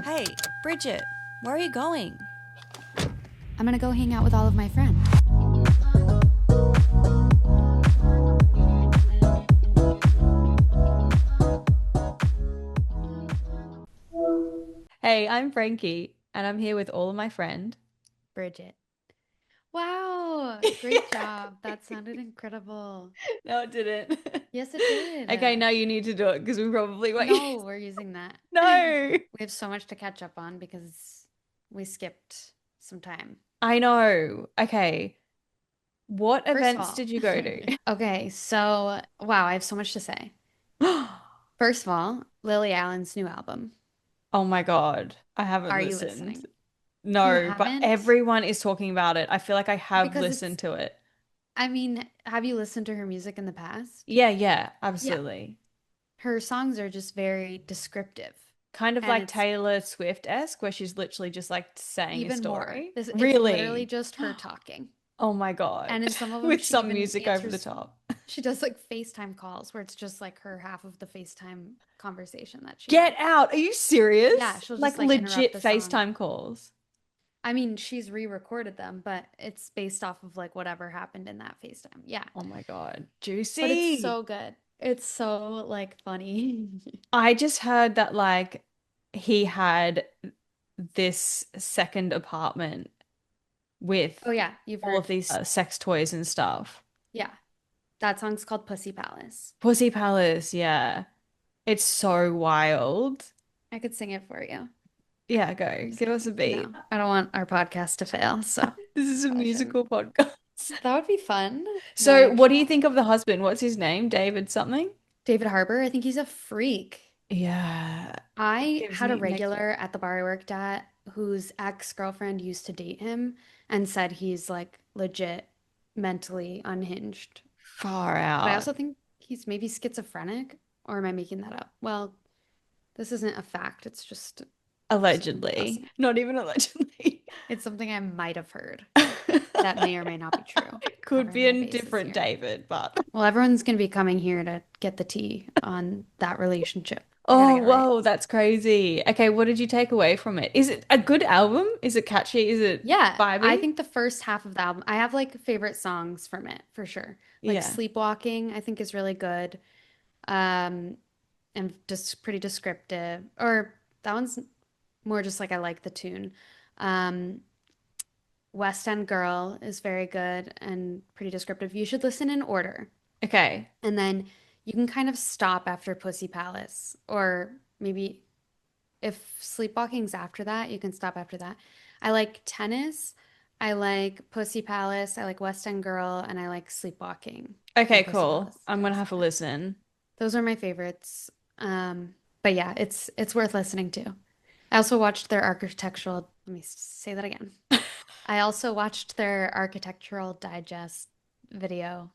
Hey, Bridget, where are you going? I'm gonna go hang out with all of my friends. Hey, I'm Frankie, and I'm here with all of my friend. Bridget. Wow, great job. That sounded incredible. No, it didn't. Yes, it did. Okay, now you need to do it because we probably won't No, use. we're using that. No, We have so much to catch up on because we skipped some time. I know. Okay, what First of events all, did you go to? okay, so wow, I have so much to say. First of all, Lily Allen's new album. Oh my God, I haven't Are you listened. listening? You No, but haven't? everyone is talking about it. I feel like I have Because it's, listened to it. I mean, have you listened to her music in the past? Yeah, yeah, Yeah. absolutely. Her songs are just very descriptive. Kind of And like it's Taylor Swift-esque, where she's literally just like saying a even more. story. It's literally Really? just her talking. Oh my God. And in some of them, With she some even music over the answers, top. she does like FaceTime calls where it's just like her half of the FaceTime conversation that she Get had. out. Are you Yeah, serious? she'll just Like like interrupt legit the song. FaceTime calls. I mean, she's re-recorded them, but it's based off of like whatever happened in that FaceTime. Yeah. Oh my God. But it's Juicy. so good. It's so like funny. I just heard that like he had this second apartment Oh with yeah, you've all of heard. these sex toys and stuff. Yeah. That song's called Pussy Palace. Pussy Palace, yeah. It's so wild. I could sing it for you. Yeah, go. Just Give us a kidding. beat. No, I don't want our podcast to fail, so This is a probably shouldn't. musical podcast. That would be fun. No, So, what do you actually. think of the husband? What's his name? David something? David Harbour, I think he's a freak. Yeah. I Gives had a me mixed. regular at the bar I worked at whose ex-girlfriend used to date him and said he's like legit mentally unhinged. Far But I out. also think he's maybe schizophrenic, or am I making that up? Well, this isn't a fact. It's just something I'm Allegedly. guessing. Not even allegedly. It's something I might have heard that may or may not be true. Could Covering be my a bases different here. David, but Well, everyone's going to be coming here to get the tea on that relationship. I gotta oh, get it right. whoa, that's crazy. Okay, what did you take away from it? Is it a good album? Is it catchy? Is it Yeah, I vibey? think the first half of the album, I have like favorite songs from it for sure. Like Yeah. Sleepwalking, I think is really good. Um, and just pretty descriptive. Or that one's more just like I like the tune. Um, West End Girl is very good and pretty descriptive. You should listen in order. Okay. And then you can kind of stop after Pussy Palace, or maybe if Sleepwalking's after that, you can stop after that. I like Tennis, I like Pussy Palace, I like West End Girl, and I like Sleepwalking Okay, and Pussy cool. Palace. I'm gonna have a listen. Those are my favorites. But yeah, it's worth listening to. I also watched their architectural, let me say that again. I also watched their architectural digest video,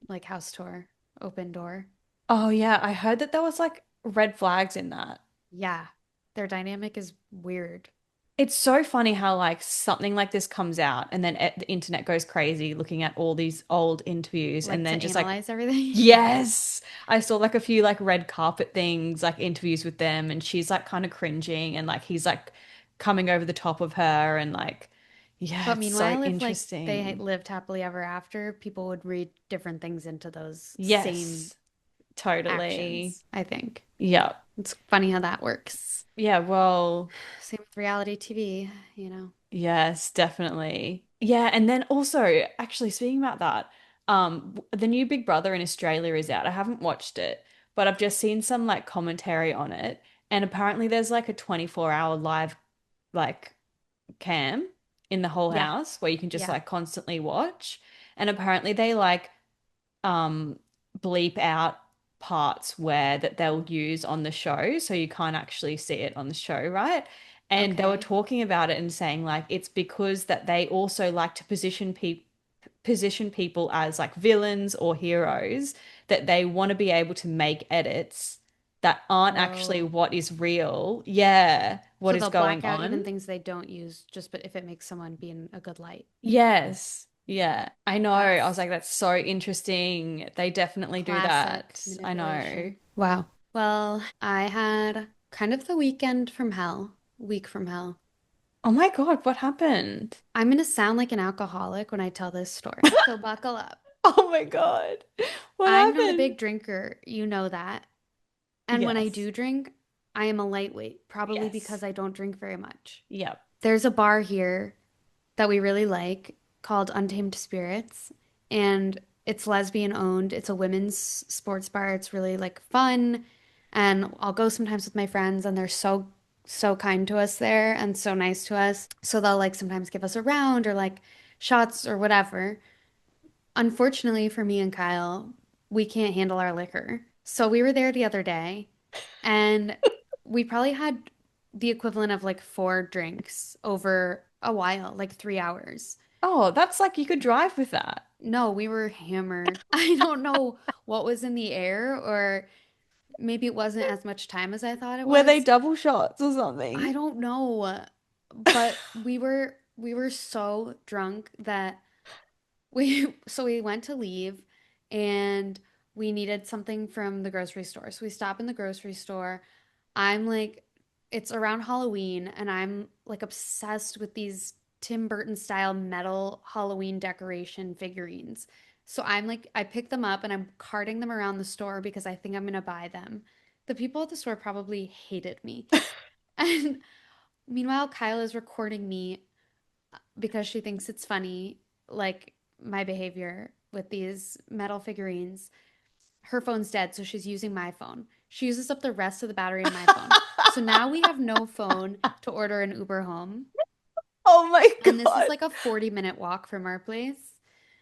like house tour, open door. Oh yeah, I heard that there was like red flags in that. Yeah, their dynamic is weird. It's so funny how like something like this comes out and then the internet goes crazy looking at all these old interviews Like and to then just like analyze everything. yes, I saw like a few like red carpet things, like interviews with them, and she's like kind of cringing and like he's like coming over the top of her and like yeah, But it's so meanwhile, if like they interesting. lived happily ever after, people would read different things into those same Yes, totally. actions, I think. Yeah. It's funny how that works. Yeah, well, Same with reality TV, you know. yes, definitely. Yeah, and then also, actually speaking about that, the new Big Brother in Australia is out. I haven't watched it, but I've just seen some like commentary on it, and apparently there's like a 24-hour live like cam in the whole Yeah, house where you can just yeah. like constantly watch. And apparently they like um bleep out parts where that they'll use on the show so you can't actually see it on the show, right? And they were Okay. talking about it and saying like it's because that they also like to position people as like villains or heroes, that they want to be able to make edits that aren't actually Whoa. what is real. Yeah, what So is they'll going black out even on. things they don't use just but if it makes someone be in a good light. Yes. Yeah, I know. I was That's like, that's so interesting. They definitely do classic that. I know. manipulation. Wow. Well, I had kind of the weekend from hell. week from hell. Oh my God, what happened? I'm gonna sound like an alcoholic when I tell this story, so buckle up. Oh my God. What I'm not a happened? big drinker, you know that. And when I Yes. do drink, I am a lightweight, probably Yes. because I don't drink very much. Yep. There's a bar here that we really like called Untamed Spirits, and it's lesbian owned. It's a women's sports bar. It's really like fun, and I'll go sometimes with my friends, and they're so kind to us there and so nice to us. So they'll like sometimes give us a round or like shots or whatever. Unfortunately for me and Kyle, we can't handle our liquor. So we were there the other day and we probably had the equivalent of like four drinks over a while, like 3 hours. Oh, that's like you could drive with that. No, we were hammered. I don't know what was in the air, or maybe it wasn't as much time as I thought it Were they was. double shots or I something? don't know. But we were so drunk that we went to leave and we needed something from the grocery store. So we stop in the grocery store. I'm like, it's around Halloween and I'm like obsessed with these Tim Burton style metal Halloween decoration figurines. So I'm like, I pick them up and I'm carting them around the store because I think I'm gonna buy them. The people at the store probably hated me. And meanwhile, Kyle is recording me because she thinks it's funny, like my behavior with these metal figurines. Her phone's dead, so she's using my phone. She uses up the rest of the battery in my phone. So now we have no phone to order an Uber home. Oh my And this is God. like a 40-minute walk from our place.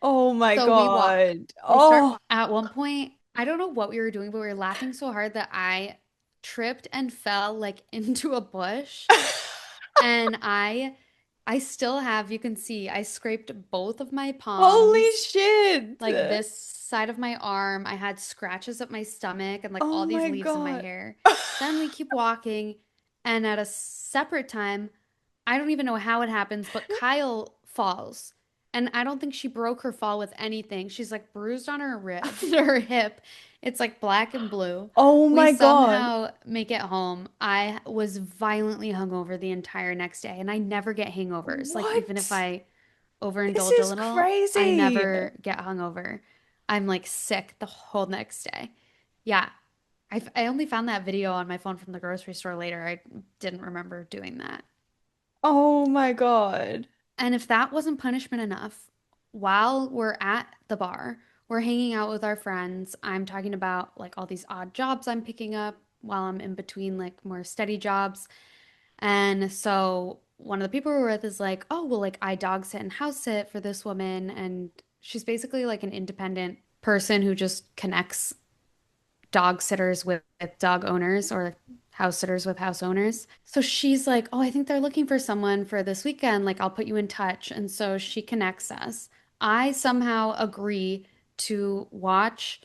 Oh my So we walk. God. We start Oh. at one point, I don't know what we were doing, but we were laughing so hard that I tripped and fell like into a bush. And I still have, you can see, I scraped both of my Holy palms, shit. like this side of my arm. I had scratches up my stomach and like Oh all these my leaves in my God. hair. Then we keep walking, and at a separate time, I don't even know how it happens, but Kyle falls. And I don't think she broke her fall with anything. She's like bruised on her her hip. It's like black and blue. Oh We my God. somehow make it home. I was violently hungover the entire next day, and I never get hangovers. Like even if What? I This overindulge a is little, I crazy. never get hungover. I'm like sick the whole next day. Yeah. I only found that video on my phone from the grocery store later. I didn't remember doing that. Oh my God. And if that wasn't punishment enough, while we're at the bar, we're hanging out with our friends. I'm talking about like all these odd jobs I'm picking up while I'm in between like more steady jobs. And so one of the people we're with is like, oh, well, like I dog sit and house sit for this woman. And she's basically like an independent person who just connects dog sitters with dog owners or house sitters with house owners. So she's like, oh, I think they're looking for someone for this weekend. Like, I'll put you in touch. And so she connects us. I somehow agree to watch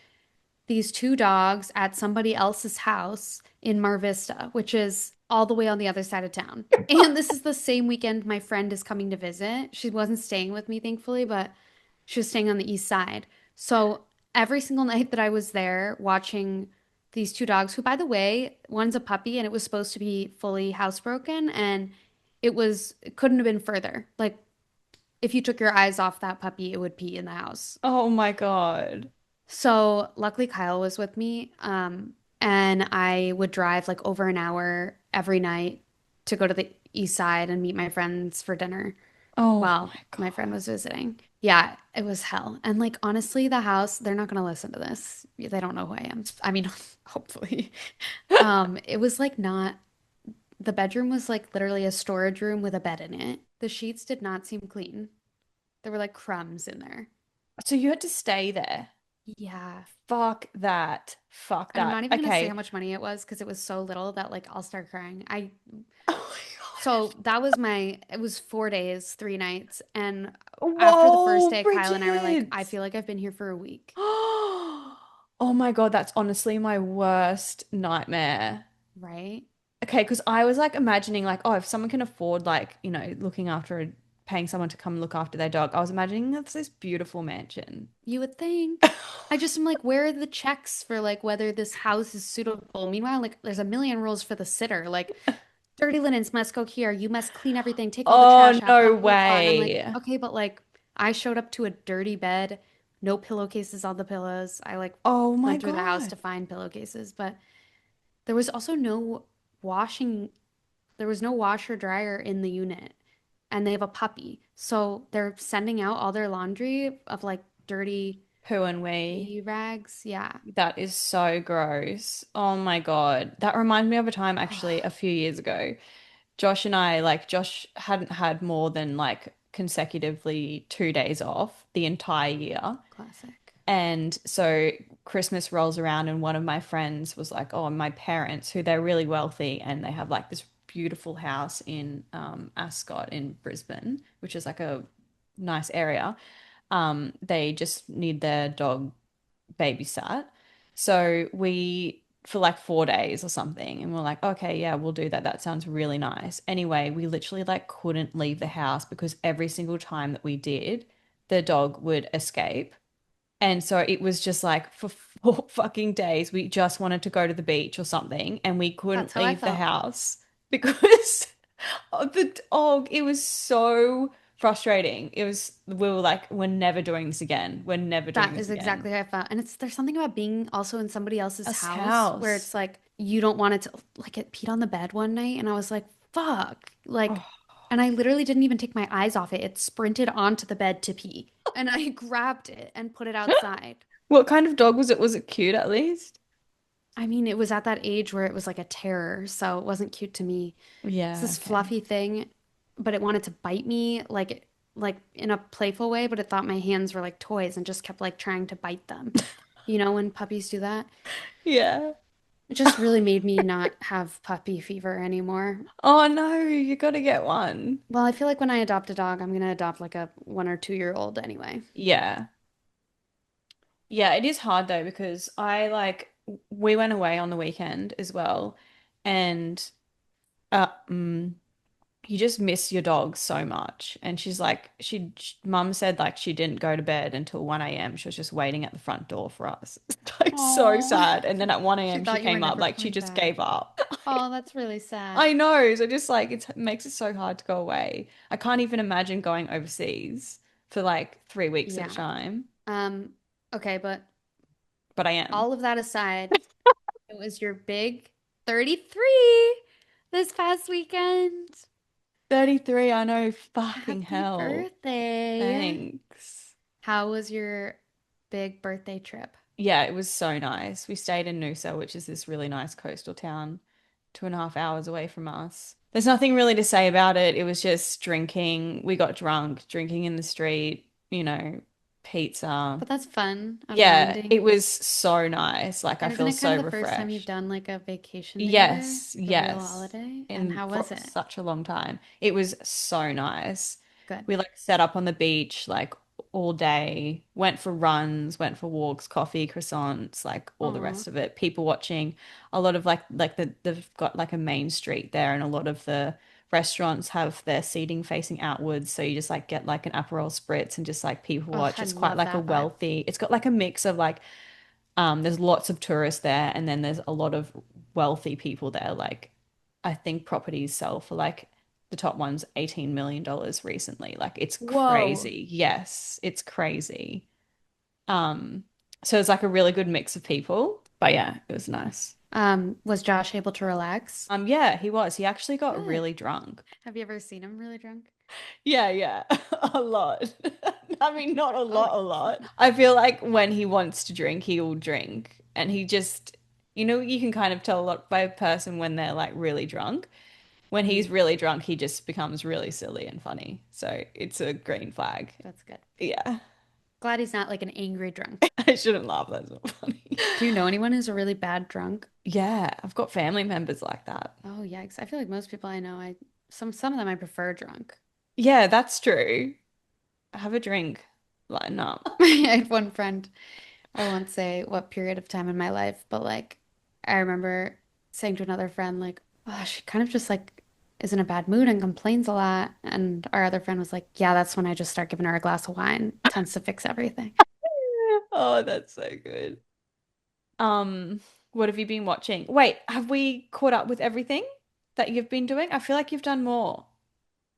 these two dogs at somebody else's house in Mar Vista, which is all the way on the other side of town. And this is the same weekend my friend is coming to visit. She wasn't staying with me, thankfully, but she was staying on the east side. So every single night that I was there watching these two dogs, who, by the way, one's a puppy and it was supposed to be fully housebroken, and it couldn't have been further. Like, if you took your eyes off that puppy, it would pee in the house. Oh my God. So luckily Kyle was with me, and I would drive like over an hour every night to go to the east side and meet my friends for dinner Oh while my my friend God. was visiting. Yeah, it was hell. And like honestly, the house, they're not gonna listen to this. They don't know who I am. I mean, hopefully. It was like not, the bedroom was like literally a storage room with a bed in it. The sheets did not seem clean. There were like crumbs in there. So you had to stay there. Yeah. Fuck that. Fuck And I'm that. not even gonna say how Okay. much money it was because it was so little that like I'll start crying. Oh So that was it was 4 days, 3 nights. And my God. after the first Whoa, day, Kyle and I were like, I Bridget. feel like I've been here for a week. Oh my God, that's honestly my worst nightmare. Right? Okay, because I was like imagining like, oh, if someone can afford like, looking after paying someone to come look after their dog, I was imagining that's this beautiful mansion. You would think. I just am like, where are the checks for like whether this house is suitable? Meanwhile, like there's a million rules for the sitter. Like dirty linens must go here. You must clean everything, take all the Oh, trash out, blah, no blah, blah, blah. And I'm like, way. okay, but like I showed up to a dirty bed, no pillowcases on the pillows. I like Oh my went through the house God. to find pillowcases, but there was also no washing, there was no washer dryer in the unit. And they have a puppy. So they're sending out all their laundry of like dirty Poo and wee. pee rags. Yeah. That is so gross. Oh my God. That reminds me of a time actually a Oh, few years ago. Josh and I, like, Josh hadn't had more than like consecutively 2 days off the entire year. classic. And so Christmas rolls around, and one of my friends was like, "Oh, my parents, who they're really wealthy, and they have like this beautiful house in Ascot in Brisbane, which is like a nice area. They just need their dog babysat. So we, for like 4 days or something, and we're like, okay, yeah, we'll do that. That sounds really nice. Anyway, we literally like couldn't leave the house because every single time that we did, the dog would escape. And so it was just like for 4 fucking days, we just wanted to go to the beach or something, and we That's couldn't how I leave the felt. house because of the dog. It was so frustrating. We were like, we're never doing this again. We're never doing That this is again. exactly how I felt. And there's something about being also in somebody else's Us house where house. it's like you don't want it to like it peed on the bed one night and I was like, fuck. Like, Oh. and I literally didn't even take my eyes off it. It sprinted onto the bed to pee. And I grabbed it and put it outside. What kind of dog was it? Was it cute at least? I mean, it was at that age where it was like a terror, so it wasn't cute to me. It's Yeah, this okay. fluffy thing, but it wanted to bite me like in a playful way, but it thought my hands were like toys and just kept like trying to bite them. You know, when puppies do that? Yeah. It just really made me not have puppy fever anymore. Oh no, you gotta get one. Well, I feel like when I adopt a dog, I'm gonna adopt like a 1 or 2 year old anyway. Yeah. Yeah, it is hard though because we went away on the weekend as well, and uh mm, you just miss your dog so much. And she's like, mum said like she didn't go to bed until 1 a.m. She was just waiting at the front door for us. It's like so Oh, sad. And then at 1 she a.m. she thought you were came up, never like she coming just gave back. up. Oh, that's really sad. I know. So just like it makes it so hard to go away. I can't even imagine going overseas for like 3 weeks at a Yeah. time, Um, okay, but but I am. all of that aside, it was your big 33 this past weekend. 33, I know, fucking Happy hell. birthday. Thanks. How was your big birthday trip? Yeah, it was so nice. We stayed in Noosa, which is this really nice coastal town, 2.5 hours away from us. There's nothing really to say about it. It was just drinking. We got drunk, drinking in the street, pizza. But that's fun, Yeah, it unwinding. was so nice. Like I And isn't feel it kind so of the first time you've refreshed. done like a vacation there, Yes, like a real yes. holiday? And In how for was it? such a long time. It was so nice. Good. We like set up on the beach like all day, went for runs, went for walks, coffee, croissants, like all the Oh, rest of it. People watching a lot of they've got like a main street there, and a lot of the restaurants have their seating facing outwards, so you just like get like an Aperol spritz and just like people oh, watch. I It's quite love like a that vibe. wealthy. It's got like a mix of like there's lots of tourists there, and then there's a lot of wealthy people there. Like, I think properties sell for like the top one's $18 million recently. Like, it's Whoa. crazy. Yes, it's crazy. Um, so it's like a really good mix of people. But yeah, it was nice. Was Josh able to relax? Yeah, he was. He actually got Good. really drunk. Have you ever seen him really drunk? Yeah, yeah, a lot. I mean, not a Oh, lot, a lot. I feel like when he wants to drink, he will drink. And he just, you can kind of tell a lot by a person when they're like really drunk. When he's mhm. really drunk, he just becomes really silly and funny. So it's a green flag. That's good. Yeah. Glad he's not like an angry drunk. I shouldn't laugh. That's not funny. Do you know anyone who's a really bad drunk? Yeah, I've got family members like that. Oh, yikes. I feel like most people I know, some of them I prefer drunk. Yeah, that's true. Have a drink, lighten up. I had one friend, I won't say what period of time in my life, but like I remember saying to another friend, like, oh, she kind of just like is in a bad mood and complains a lot. And our other friend was like, yeah, that's when I just start giving her a glass of wine. Tends to fix everything. Oh, that's so good. What have you been watching? Wait, have we caught up with everything? that you've been doing? I feel like you've done more.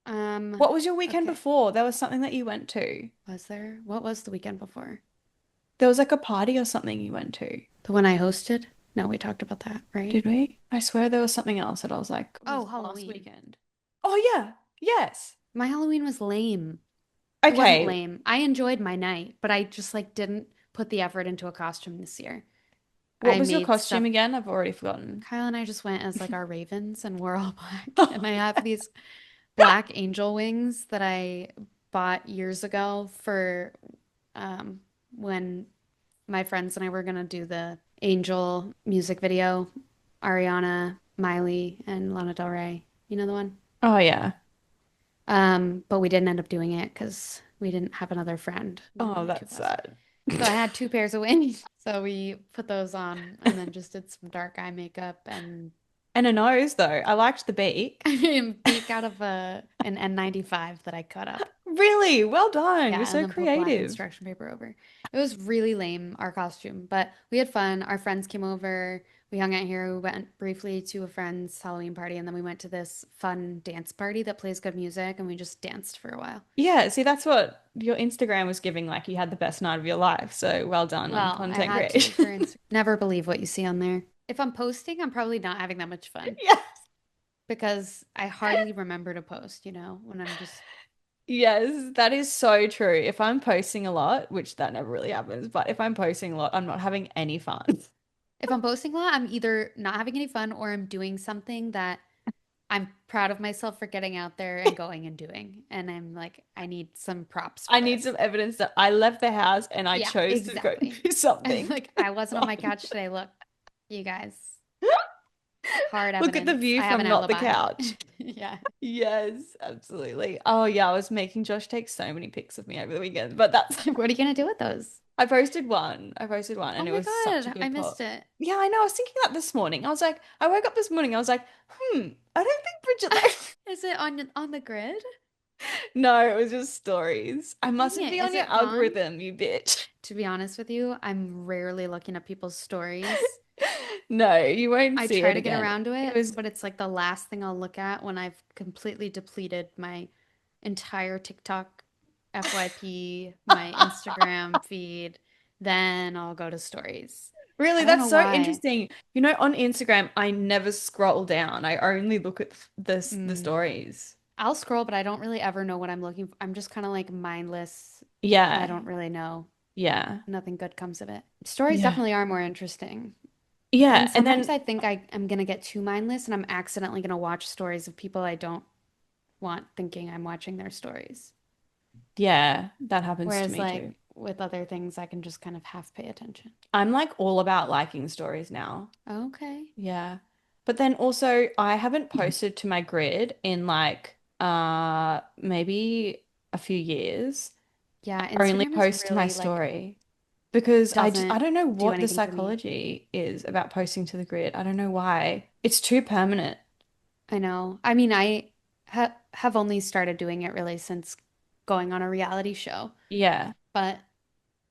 Um, What was your weekend okay. before? There was something that you went to. Was there? What was the weekend before? There was like a party or something you went to. The one I hosted? No, we talked about that, right? Did we? I swear there was something else that I was like, Oh, was last Halloween. weekend. Oh yeah. Yes. My Halloween was lame. It wasn't Okay. lame. I enjoyed my night, but I just like didn't put the effort into a costume this year. What I was your made costume stuff. again? I've already forgotten. Kyle and I just went as like our ravens and we're all black. And I have these black angel wings that I bought years ago for um, when my friends and I were gonna do the Angel music video. Ariana, Miley, and Lana Del Rey. You know the one? Oh yeah. But we didn't end up doing it because we didn't have another friend. We Oh, were too that's fast. sad. So I had two pairs of wings. So we put those on and then just did some dark eye makeup and And a nose though. I liked the beak. beak out of an N95 that I cut up. Really? Well done. You're Yeah, and so then put black creative. construction paper over. It was really lame, our costume, but we had fun. Our friends came over. We hung out here. We went briefly to a friend's Halloween party, and then we went to this fun dance party that plays good music, and we just danced for a while. Yeah, see, that's what your Instagram was giving, like you had the best night of your life. So well done on Well, I content had to for creation. Instagram. Never believe what you see on there. If I'm posting, I'm probably not having that much fun Yeah. because I hardly remember to post, when I'm just, Yes, that is so true. If I'm posting a lot, which that never really happens, but if I'm posting a lot, I'm not having any fun. if I'm posting a lot, I'm either not having any fun or I'm doing something that I'm proud of myself for getting out there and going and doing. And I'm like, I need some props for I need this. some evidence that I left the house and I Yeah, chose to go exactly. do something. Like, I wasn't on my couch today. Look, you guys, hard Look at the evidence. view I have an from not the alibi. couch. Yeah. Yes, absolutely. Oh yeah, I was making Josh take so many pics of me over the weekend, but that's What are you gonna do with those? I posted one. I posted one Oh and it my was such a God, I good missed pop. it. Yeah, I know. I was thinking that this morning. I was like, I woke up this morning, I was like, I don't think Bridget left. Is it on the grid? No, it was just stories. I Dang mustn't it. be on Is your it gone? algorithm, you bitch. To be honest with you, I'm rarely looking at people's stories. No, you won't I see try it to get again. around to It it, was but it's like the last thing I'll look at when I've completely depleted my entire TikTok FYP, my Instagram feed. Then I'll go to stories. really, I don't that's know so why. interesting. You know, on Instagram, I never scroll down. I only look at the Mm. stories. I'll scroll, but I don't really ever know what I'm looking for. I'm just kind of like mindless. I Yeah. don't really know. Yeah. Nothing good comes of it. Stories Yeah. definitely are more interesting. And Yeah. And sometimes then I think I'm gonna get too mindless and I'm accidentally gonna watch stories of people I don't want thinking I'm watching their stories. yeah, that happens to Whereas me like too. with other things I can just kind of half pay attention. I'm like all about liking stories now. Okay. Yeah. But then also I haven't posted to my grid in like maybe a few years. Yeah, I only Instagram is post to my really like story because I doesn't don't know do what the anything for me. psychology is about posting to the grid. I don't know why. It's too permanent. I know. I mean, I have only started doing it really since going on a reality show, Yeah. but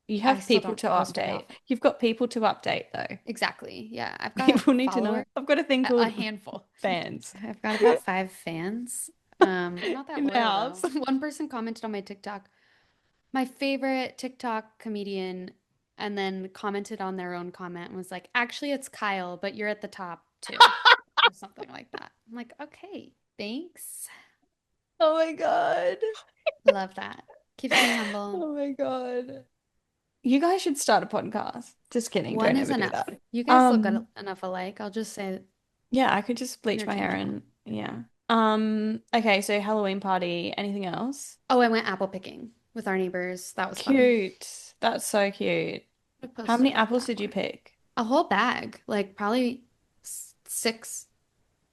You I have still people don't to post very update. often. You've got people to update though. Exactly. Yeah, I've got a People need to know. follower, I've got a thing a called handful. fans I've got about 5 fans. Not that in the loyal house. though. One person commented on my TikTok, my favorite TikTok comedian, and then commented on their own comment and was like, actually, it's Kyle, but you're at the top too, or something like that. I'm like, okay, thanks. Oh my God. Love that. Keeps me humble. Oh my God. You guys should start a podcast. Just kidding. One Don't is ever do enough. that. You guys look Um, enough alike. I'll just say yeah, I could just bleach my hair interchangeable. and yeah. Okay, so Halloween party. Anything else? Oh, I went apple picking with our neighbors. That was fun. Cute. That's so cute. I How posted many about apples that did you more. pick? A whole bag, like probably six.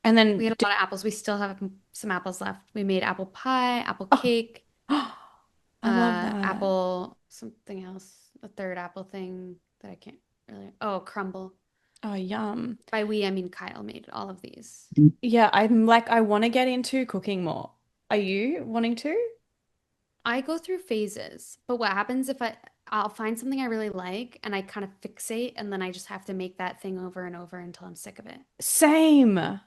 And We then had a did lot of apples. We still have some apples left. We made apple pie, apple cake, I love that. apple something else, a third apple thing that I can't really. Oh, crumble. Oh, yum. By we, I mean Kyle made all of these. Yeah, I'm like, I want to get into cooking more. Are you wanting to? I go through phases, but what happens if I'll find something I really like and I kind of fixate and then I just have to make that thing over and over until I'm sick of it. Same.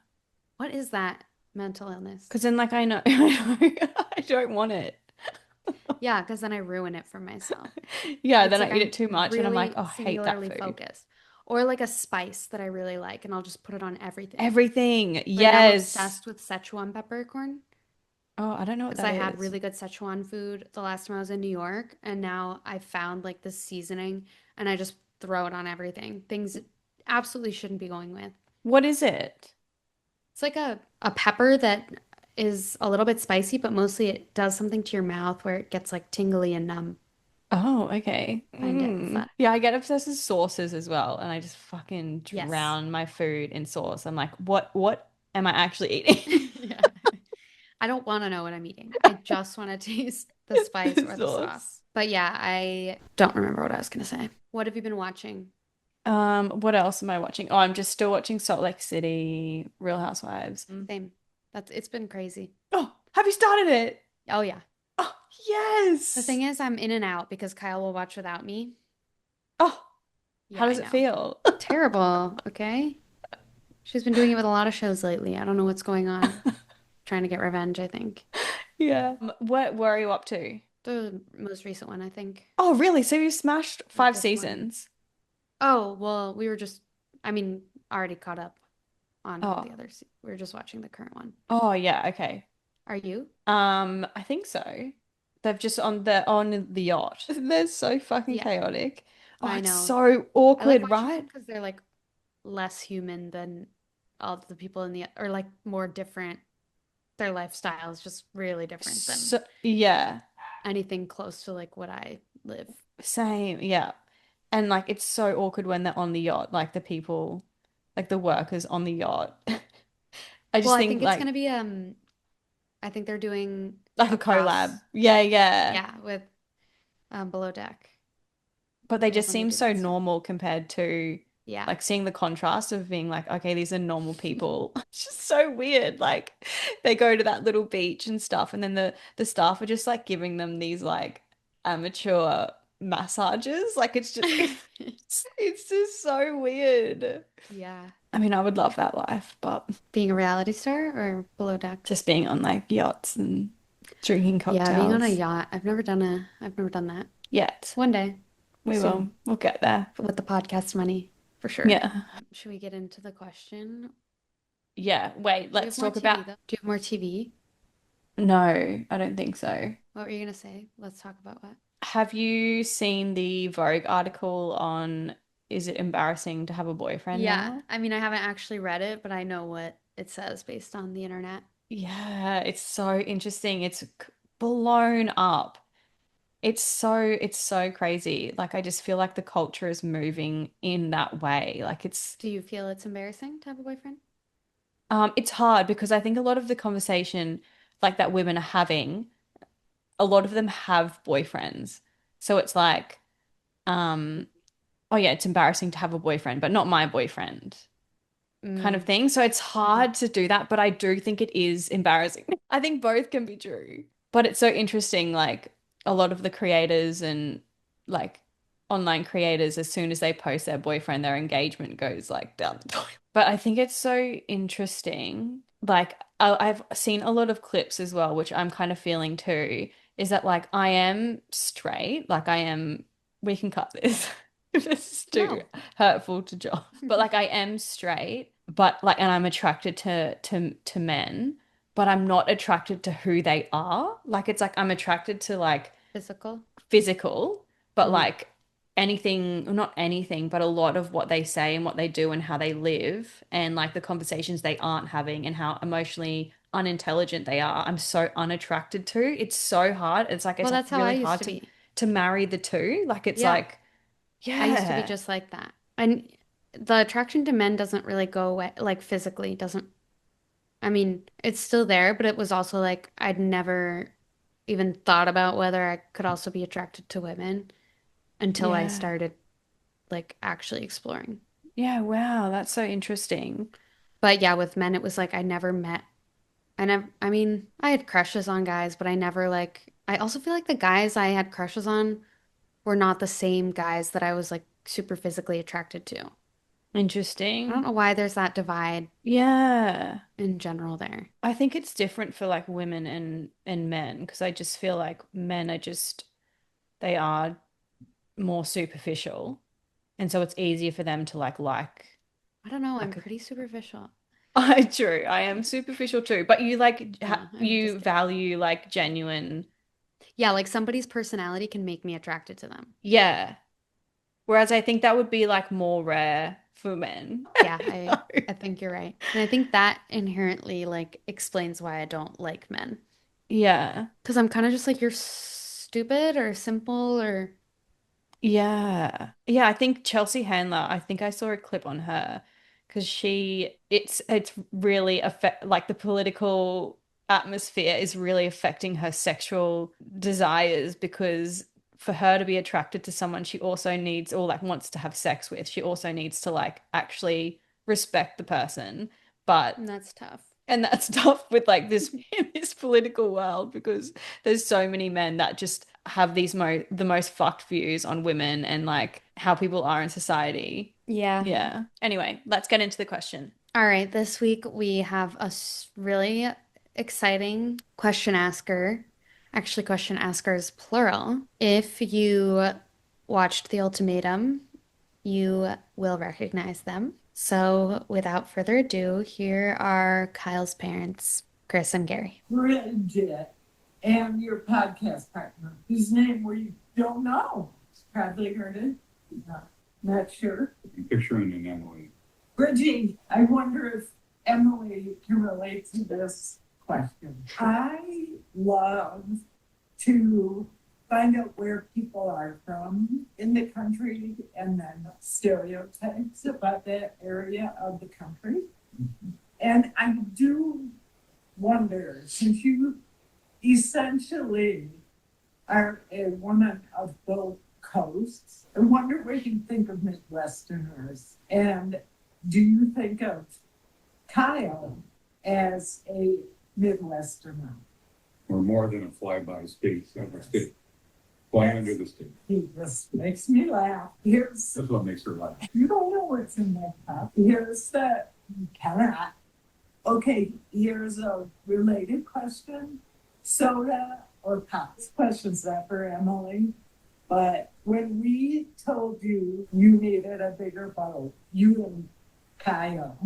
What is that mental illness? Because then, like, I know, I don't want it. Yeah, because then I ruin it for myself. Yeah, It's then like I eat I'm it too much and I'm like, really oh, I hate that singularly food. focused. Or like a spice that I really like, and I'll just put it on everything. Everything. Right now, I'm Yes. obsessed with Szechuan peppercorn Oh, I don't know what because that I had is. really good Szechuan food the last time I was in New York, and now I found like this seasoning, and I just throw it on everything. Things it absolutely shouldn't be going with. What is it? It's like a pepper that is a little bit spicy, but mostly it does something to your mouth where it gets like tingly and numb. Oh, okay. Find it Mm. fun. Yeah, I get obsessed with sauces as well, and I just fucking Yes. drown my food in sauce. I'm like, what am I actually eating? Yeah. I don't want to know what I'm eating. I just want to taste the spice The or the sauce. sauce. But yeah, I don't remember what I was going to say. What have you been watching? What else am I watching? Oh, I'm just still watching Salt Lake City, Real Housewives. Same. That's it's been crazy. Oh, have you started it? Oh yeah. Oh, The yes. thing is, I'm in and out because Kyle will watch without me. Oh, how Yeah, I does it know. feel? Terrible, okay? She's been doing it with a lot of shows lately. I don't know what's going on. Trying to get revenge, I think. Yeah. What were you up to? The most recent one, I think. Oh, really? So you smashed Like five this morning. seasons? Oh, well, we were just, I mean, already caught up on Oh, the others. We were just watching the current one. oh yeah, okay. Are you? I think so. They've just on the yacht. They're so fucking Yeah, chaotic. Oh, I it's know. so I like awkward, watching them right? because they're like less human than all the people in the, or like more different. Their lifestyle is just really different than So yeah, anything close to like what I live. same, yeah. And like it's so awkward when they're on the yacht, like the people, like the workers on the yacht. I Well, just I think think it's like gonna be I think they're doing like a collab. across, Yeah, yeah. yeah, with Below Deck. But they They have just them to seem do so that stuff. normal compared to Yeah. like seeing the contrast of being like, okay, these are normal people. It's just so weird. Like they go to that little beach and stuff, and then the staff are just like giving them these like amateur massages. Like it's just it's just so weird. Yeah. I mean, I would love that life, but Being a reality star or Below Deck? just being on like yachts and drinking Yeah, being on a cocktails. yacht. I've never done that. Yet One day, we will. soon, We'll get there. with the podcast money, for sure. Yeah. Should we get into the question? Yeah. Wait, Do you have let's more talk about. TV though? Do you have more TV? No, I don't think so. What were you gonna say? Let's talk about what? Have you seen the Vogue article on is it embarrassing to have a boyfriend Yeah, now? I mean, I haven't actually read it, but I know what it says based on the internet. Yeah, it's so interesting. Blown up. It's so crazy. Like I just feel like the culture is moving in that way. Like Do you feel it's embarrassing to have a boyfriend? it's hard because I think a lot of the conversation like that women are having, a lot of them have boyfriends. So it's like, um, oh yeah, it's embarrassing to have a boyfriend, but not my boyfriend. Kind of Mm. thing. So it's Mhm. hard to do that, but I do think it is embarrassing. I think both can be true. But it's so interesting, like a lot of the creators and like online creators, as soon as they post their boyfriend, their engagement goes like down the toilet. But I think it's so interesting. Like I've seen a lot of clips as well, which I'm kind of feeling too, is that like I am straight, like I am, we can cut this if this is too No. hurtful to John. But like I am straight, but like and I'm attracted to men, but I'm not attracted to who they are. Like it's like I'm attracted to like Physical? physical, but Mm. like anything, not anything, but a lot of what they say and what they do and how they live and like the conversations they aren't having and how emotionally unintelligent they are. I'm so unattracted to. It's so hard. Well, It's like that's how I really used hard to be. to marry the two. Like it's Yeah, like I used to be yeah. just like that. And the attraction to men doesn't really go away, like physically, doesn't, I mean, it's still there, but it was also like I'd never even thought about whether I could also be attracted to women until I Yeah. started like actually exploring. Yeah, wow, that's so interesting. But yeah, with men, it was like I never met, I mean, I had crushes on guys, but I never like, I also feel like the guys I had crushes on were not the same guys that I was like super physically attracted to. I Interesting. don't know why there's that divide Yeah. in general there. I think it's different for like women and men because I just feel like men are just they are more superficial. And so it's easier for them to I don't know. I'm like a pretty superficial. I true. I am superficial too, but you No, I'm just you kidding. value like genuine. Yeah, like somebody's personality can make me attracted to them. Yeah. Whereas I think that would be like more rare for men. Yeah, So, I think you're right. And I think that inherently like explains why I don't like men. yeah. Because I'm kind of just like you're stupid or simple or Yeah. Yeah, I think Chelsea Handler, I think I saw a clip on her because it's really affect like the political atmosphere is really affecting her sexual desires because for her to be attracted to someone she also needs or like wants to have sex with, she also needs to like actually respect the person. But that's tough. and that's tough with like this in this political world because there's so many men that just have the most fucked views on women and like how people are in society. Yeah. Yeah. Anyway, let's get into the question. All right, this week we have a really exciting question asker. Actually, question askers plural. If you watched The Ultimatum, you will recognize them. So, without further ado, here are Kyle's parents, Chris and Gary. Bridget and your podcast partner, whose name we don't know. Probably heard it. Not sure. I'm picturing an Emily. Bridget, I wonder if Emily can relate to this question. I love to find out where people are from in the country and then stereotypes about that area of the country. And I do wonder, since you essentially are a woman of both coasts, I wonder what you think of midwesterners. And do you think of Kyle as a midwesterner? We're more than a fly-by state, state. Fly under the state. He just makes me laugh. That's what makes her laugh. You don't know what's in that cup. Here's the cannot. Okay, here's a related question. Soda or pop? This question's not for Emily. But when we told you you needed a bigger boat, you and Kyle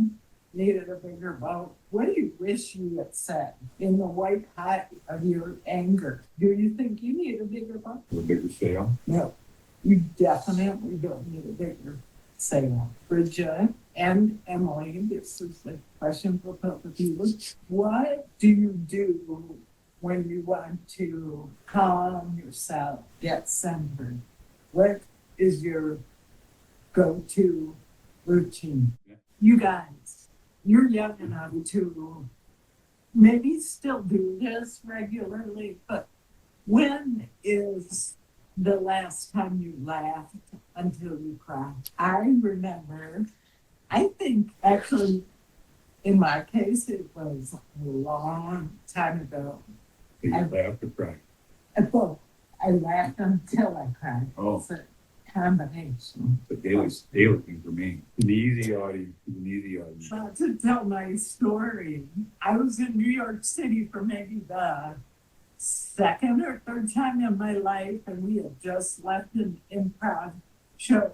needed a bigger boat, what do you wish you had said in the white hot of your anger? Do you think you need a bigger boat? A bigger sail. No, you definitely don't need a bigger sail. Bridget and Emily, this is a question for both of you. What do you do when you want to calm yourself, get centered? What is your go-to routine? You guys, you're young enough to maybe still do this regularly, but when is the last time you laughed until you cried? I remember, I think actually in my case, it was a long time ago. You laugh or cry. Both. I laughed until I cried. Oh. It's a combination. It's a daily thing for me. An easy audience. But to tell my story, I was in New York City for maybe the second or third time in my life, and we had just left an improv show.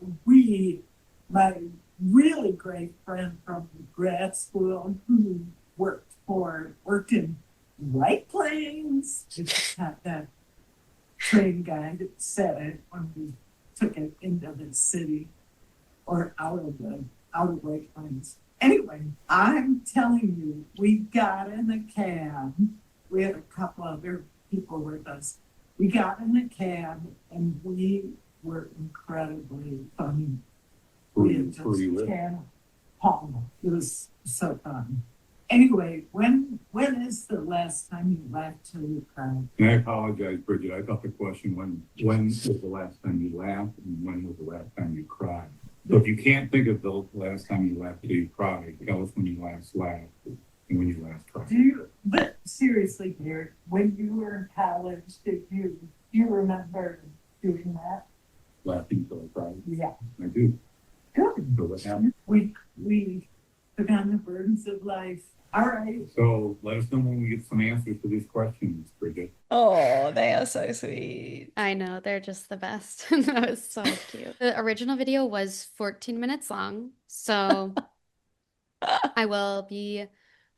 My really great friend from grad school who worked in White Plains, just had that train guy that said it when we took it into the city or out of White Plains. Anyway, I'm telling you, we got in the cab. We had a couple other people with us. We got in the cab and we were incredibly funny. We had just Palma. It was so fun. Anyway, when is the last time you laughed till you cried? And I apologize, Bridget. I thought the question when was the last time you laughed and when was the last time you cried? So if you can't think of the last time you laughed till you cried, tell us when you last laughed and when you last cried. But seriously, dear, when you were in college, do you remember doing that? Laughing till I cried. Yeah. I do. Good. So what happened? We took on the burdens of life. All right. So let us know when we get some answers to these questions, Bridget. Oh, they are so sweet. I know, they're just the best. That was so cute. The original video was 14 minutes long, so I will be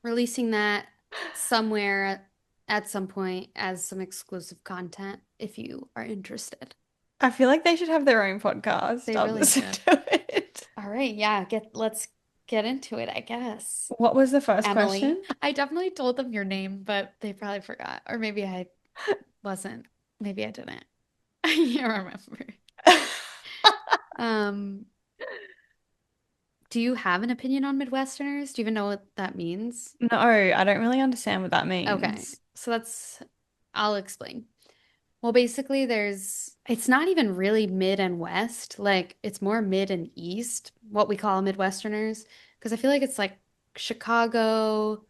releasing that somewhere at some point as some exclusive content if you are interested. I feel like they should have their own podcast. They I'll really listen should. to it. All right, yeah, let's get into it, I guess. What was the first Emily, question? I definitely told them your name, but they probably forgot. Or maybe I wasn't. Maybe I didn't. I can't remember. Um, do you have an opinion on Midwesterners? Do you even know what that means? No, I don't really understand what that Okay, means. so I'll explain. Well, basically, it's not even really mid and west. Like, it's more mid and east, what we call Midwesterners. Because I feel like it's like Chicago,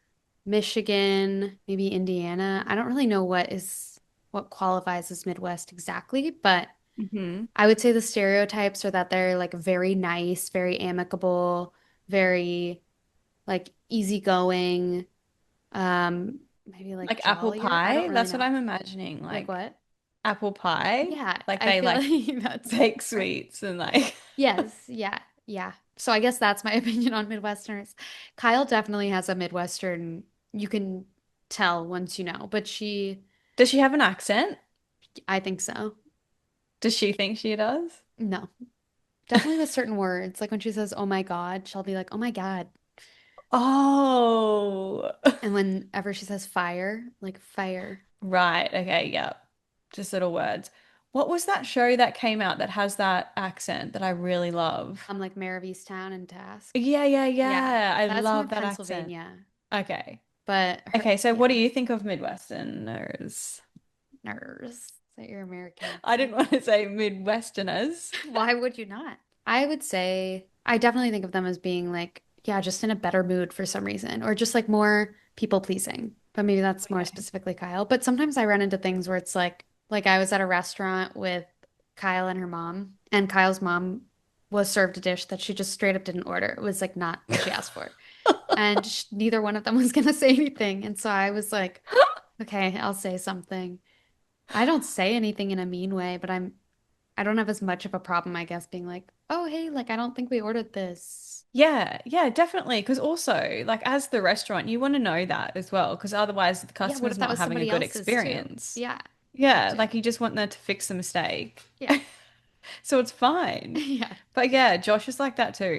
Michigan, maybe Indiana. I don't really know what qualifies as Midwest exactly, but Hmm. I would say the stereotypes are that they're like very nice, very amicable, very like easygoing, maybe like Like apple jollier. I don't pie? really That's what know. I'm imagining. Like Like what? apple pie? Yeah, Like I they feel like like that's bake right. sweets and like Yes, yeah, yeah. So I guess that's my opinion on Midwesterners. Kyle definitely has a Midwestern, you can tell once you know, but Does she have an accent? I think so. Does she think she does? No, definitely with certain words. Like when she says, oh my God, she'll be like, oh my God. Oh. And whenever she says fire, like fire. Right. Okay. Yep. Just little words. What was that show that came out that has that accent that I really love? I'm like Mayor of Easttown and Task. Yeah, yeah, Yeah, yeah. I that's more love that accent. Pennsylvania. Okay. But Okay, so what do yeah, you think of Midwesterners? nerves that you're American I didn't accent. want to say Midwesterners. Why would you not? I would say I definitely think of them as being like, yeah, just in a better mood for some reason, or just like more people pleasing. But maybe that's more Okay. specifically Kyle. But sometimes I run into things where it's like I was at a restaurant with Kyle and her mom, and Kyle's mom was served a dish that she just straight up didn't order. It was like not what she asked for. And neither one of them was gonna say anything. And so I was like, okay, I'll say something. I don't say anything in a mean way, but I don't have as much of a problem, I guess, being like, oh, hey, like, I don't think we ordered this. Yeah, yeah, definitely. Because also, like, as the restaurant, you want to know that as well, because otherwise the Yeah, what customer's if that not was having a somebody good else's too? experience. Yeah, that Yeah, too. like you just want them to fix the mistake. Yeah. So it's fine. Yeah. But yeah, Josh is like that too.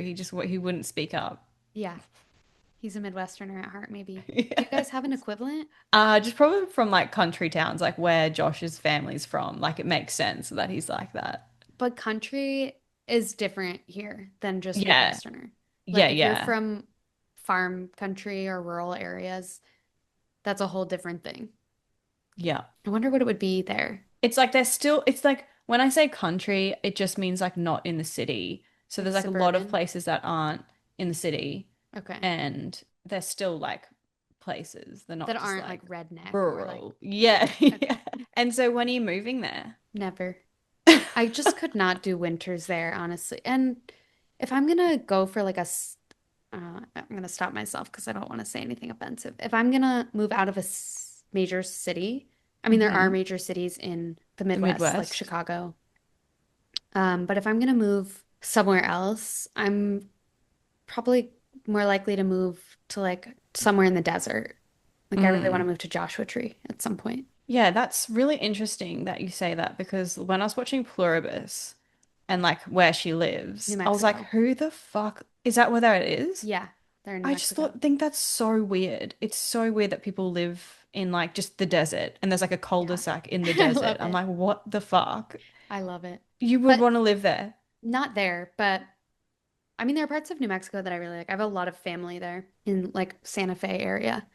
He wouldn't speak up. Yeah. He's a Midwesterner at heart, maybe. Do you Yeah. guys have an equivalent? Just probably from like country towns, like where Josh's family's from. Like it makes sense that he's like that. But country is different here than just Yeah, Midwesterner. yeah, Like, if you're yeah, from farm country or rural areas, that's a whole different thing. yeah. I wonder what it would be there. It's like there's still, it's like when I say country, it just means like not in the city. So Like there's like a lot of suburban. places that aren't in the city Okay. and they're still like places. They're That not just aren't like like redneck or like, rural. Yeah, yeah. yeah. Okay. And so when are you moving there? Never. I just could not do winters there, honestly. And if I'm gonna go for like I'm gonna stop myself because I don't want to say anything offensive. If I'm gonna move out of major city, I mean, there are Hmm. major cities in the The Midwest, like Midwest. Chicago. But if I'm gonna move somewhere else, I'm probably more likely to move to like somewhere in the desert. Like I really want to Mm. move to Joshua Tree at some point. Yeah, that's really interesting that you say that because when I was watching Pluribus and like where she New lives, I was like, Mexico. who the fuck is that where that is? Yeah, they're in New I just Mexico. think that's so weird. It's so weird that people live in like just the desert and there's like a Yeah. cul-de-sac in the I desert. love I'm it. like, what the fuck? I love it. You would But want to live there. not there, but I mean, there are parts of New Mexico that I really like. I have a lot of family there in like Santa Fe area,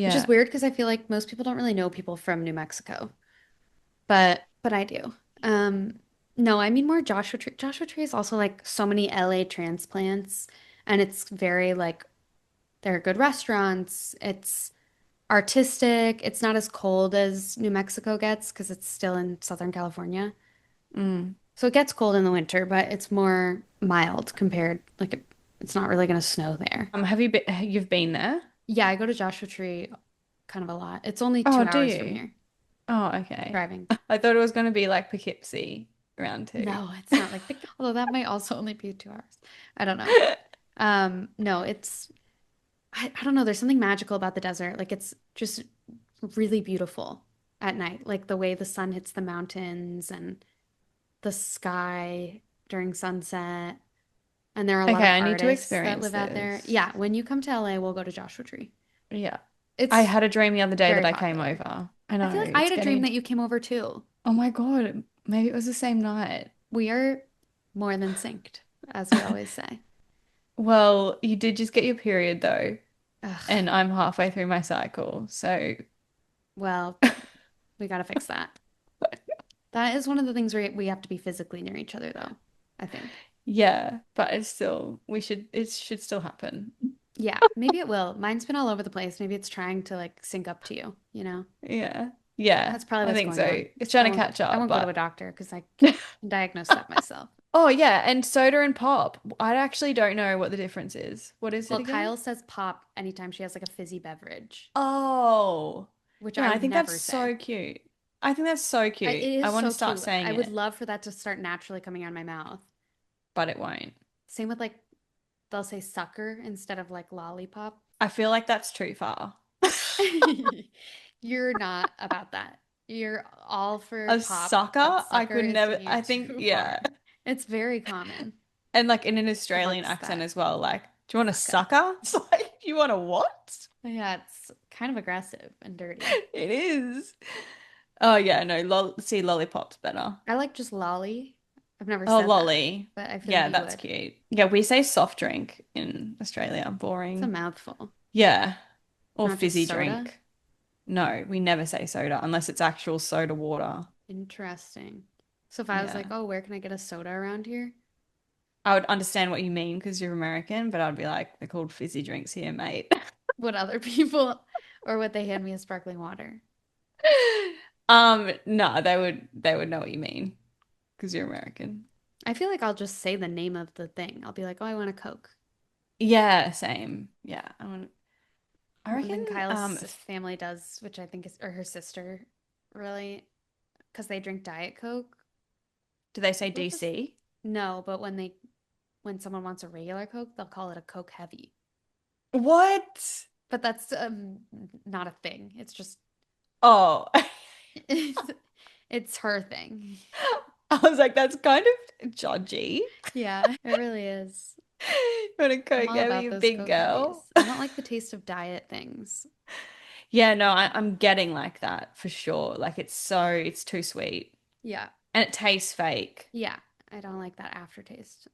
which is Yeah. weird because I feel like most people don't really know people from New Mexico, but I do. Um, no, I mean more Joshua Tree. Joshua Tree is also like so many LA transplants, and it's very like there are good restaurants. It's artistic. It's not as cold as New Mexico gets because it's still in Southern California. Mm. So it gets cold in the winter, but it's more mild compared, like it's not really going to snow there. you've been there? Yeah, I go to Joshua Tree kind of a lot. It's only Oh, two do hours from you? here Oh, okay. driving. I thought it was going to be like Poughkeepsie around two. No, it's not like although that might also only be 2 hours. I don't know. No, I don't know. There's something magical about the desert. Like it's just really beautiful at night. Like the way the sun hits the mountains and the sky during sunset. And there are a lot Okay, of I need to artists that experience live out there. this. Yeah, when you come to LA, we'll go to Joshua Tree. Yeah. I It's had a dream the other day that very I came popular. over. I I know, feel like I it's had a dream getting. that you came over too. Oh my God, maybe it was the same night. We are more than synced, as we always say. Well, you did just get your period though, Ugh, and I'm halfway through my cycle. So, well, we gotta fix that. That is one of the things where we have to be physically near each other, though, I think. yeah, but it should still happen. Yeah, maybe it will. Mine's been all over the place. Maybe it's trying to like sync up to you, you know? Yeah. Yeah, That's probably I what's think going so. on. It's trying to catch I up, won't go to a but doctor because I can diagnose that myself. oh yeah, and soda and pop. I actually don't know what the difference is. What is it Well, again? Kyle says pop anytime she has like a fizzy beverage, Oh, which no, I I would think that's never say. so cute. I think that's so It cute. I is want to so start cute. saying I would it, love for that to start naturally coming out of my mouth. but it won't. Same with like they'll say sucker instead of like lollipop. I feel like that's too far. You're not about that. You're all for A pop, but sucker? I sucker could is never, taking I it think, too far. yeah. It's very common And like in an Australian amongst accent that as well. Like, do you want a sucker. sucker? It's like, you want a what? Yeah, it's kind of aggressive and dirty. It is. Oh yeah, no, see, lollipop's better. I like just lolly. I've never Oh, said that, lolly. but I feel like Yeah, you that's would. cute. Yeah, we say soft drink in Australia. It's a Boring. mouthful, Yeah. Or not just fizzy soda. drink. No, we never say soda unless it's actual soda water. Interesting. So if I was like, Yeah. oh, where can I get a soda around here? I would understand what you mean because you're American, but I'd be like, they're called fizzy drinks here, mate. Would other people, or would they hand me a sparkling water? No, they would know what you mean because you're American. I feel like I'll just say the name of the thing. I'll be like, oh, I want a Coke. Yeah, same. Yeah. I And then reckon Kyle's family does, which I think is, or her sister, really, because they drink Diet Coke. do they say They'll just, DC? no, but when someone wants a regular Coke, they'll call it a Coke Heavy. What? But that's not a thing. It's just, Oh, it's, it's her thing. I was like, that's kind of judgy. Yeah, it really is. You want a I'm Coke all about heavy, those big Coke Heavies. girl? I don't like the taste of diet things. Yeah, no, I'm getting like that for sure. Like it's too sweet Yeah, and it tastes fake. yeah, I don't like that aftertaste.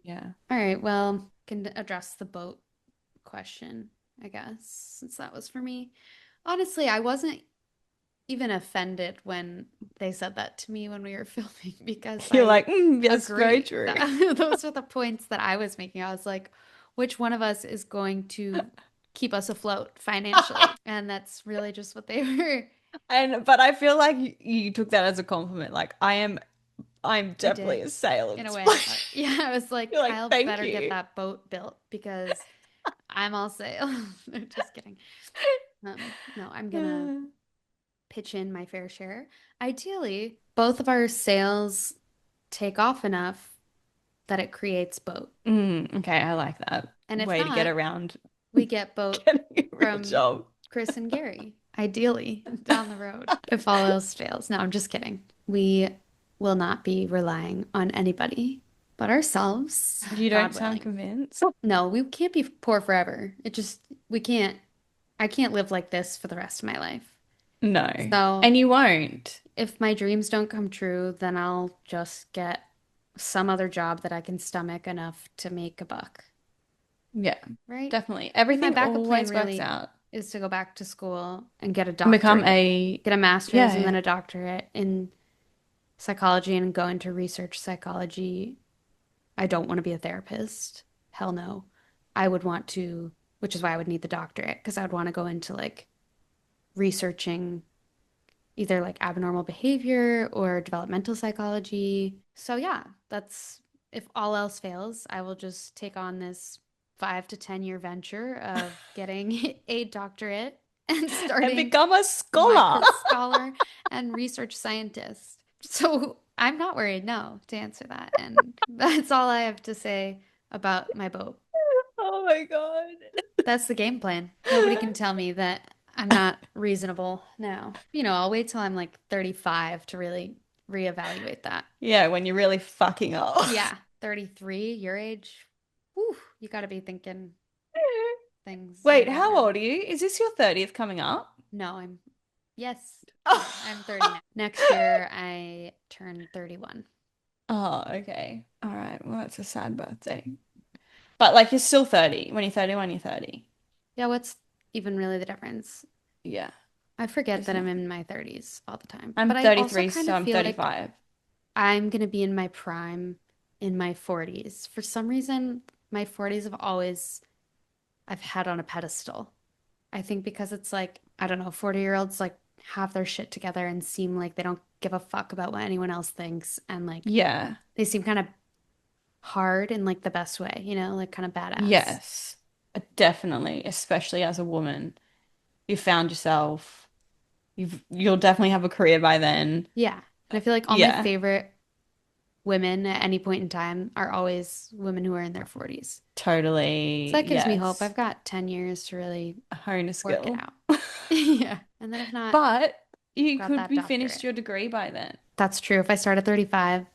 Yeah. All right, well, can address the boat question, I guess, since that was for me. Honestly, I wasn't even offended when they said that to me when we were filming because You're I like, yes, very agree. true. Those were the points that I was making. I was like, which one of us is going to keep us afloat financially? And that's really just what they were. But I feel like you took that as a compliment. Like I'm I definitely did a sailor. in a way. Yeah, I was like, You're like, Kyle thank better get you. that boat built because I'm all sail. Just kidding. No, I'm gonna pitch in my fair share. Ideally, both of our sails take off enough that it creates boat. Okay, I like that. And if Way to get not, around we get boat getting a real from job. Chris and Gary, ideally, down the road, if all else fails. No, I'm just kidding. We will not be relying on anybody but ourselves, You don't God sound willing. convinced. No, we can't be poor forever. We can't, I can't live like this for the rest of my life. No. So And you won't. if my dreams don't come true, then I'll just get some other job that I can stomach enough to make a buck, Yeah, right? definitely. My Everything backup plan always works really out. is to go back to school and get a And become doctorate, get a master's and yeah. then a doctorate in psychology and go into research psychology. I don't want to be a therapist. Hell no. I would want to, which is why I would need the doctorate, because I would want to go into like researching either like abnormal behavior or developmental psychology. So yeah, that's if all else fails, I will just take on this 5 to 10 year venture of getting a doctorate and And starting become a my scholar. scholar and research scientist. So I'm not worried, no, to answer that. And that's all I have to say about my boat. Oh my God. That's the game plan. Nobody can tell me that I'm not reasonable now. I'll wait till I'm like 35 to really reevaluate that. Yeah, when you're really fucking up. Yeah, 33, your age. Whew, you got to be thinking things Wait, way how ahead. old are you? Is this your 30th coming up? No, yes, Oh, I'm 30 now. Next year, I turn 31. oh, okay. All right. Well, that's a sad birthday. But like you're still 30. When you're 31, you're 30. Yeah, what's even really the difference? Yeah. I forget It's that I'm not. in my 30s all the time. I'm But I also 33, kind so of I'm feel like 35. I'm going to be in my prime in my 40s. For some reason, my 40s I've had on a pedestal. I think because it's like, I don't know, 40-year-olds like have their shit together and seem like they don't give a fuck about what anyone else thinks. And like Yeah. they seem kind of hard in like the best way, like kind of badass. Yes. Definitely, especially as a woman. You found yourself. You'll definitely have a career by then. Yeah. And I feel like all my Yeah, favorite women at any point in time are always women who are in their 40s. So totally. that gives me hope. Yes. I've got 10 years to really Hone a work it skill. out. Yeah. And then if not, But you got could that be finished doctorate. your degree by then. That's true. If I start at 35,